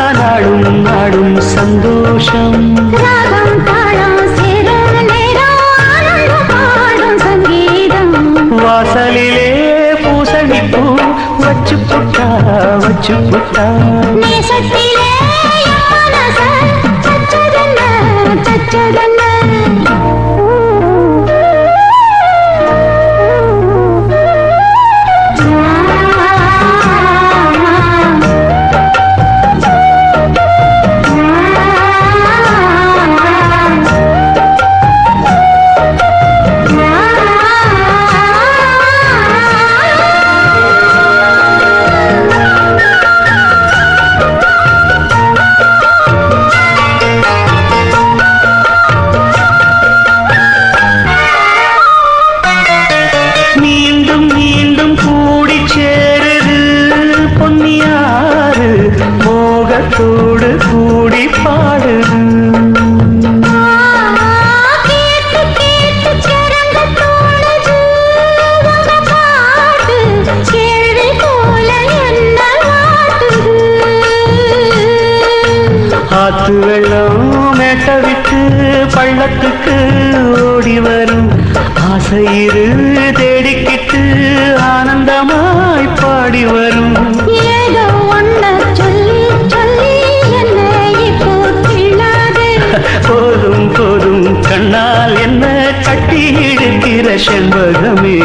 நாடும் நாடும் சந்தோஷம் ராகம் தாளம் சேரும் நேரம் ஆனந்தம் பாடும் சங்கீதம் வாசலிலே பூசணிப்பூ வச்சு புட்டா நேசத்திலே மனச தச்சதென்ன தச்சதென்ன மோகத்தோடு கூடி பாடு கேட்டு கேட்டு சிறந்த தோணுது உங்க பாட்டு கேள்வி போல என்ன வாட்டுது ஆத்து வெள்ளம் மேட்ட விட்டு பள்ளத்துக்கு ஓடி வரும் ஆசையிரு தேடிக்கிட்டு ஆனந்தமாய் பாடி வரும் ஏதோ ஒன்ன சொல்லி சொல்லி என்ன இப்போ கிள்ளாதே போதும் போதும் கண்ணால் என்ன கட்டி இழுக்கிற செண்பகமே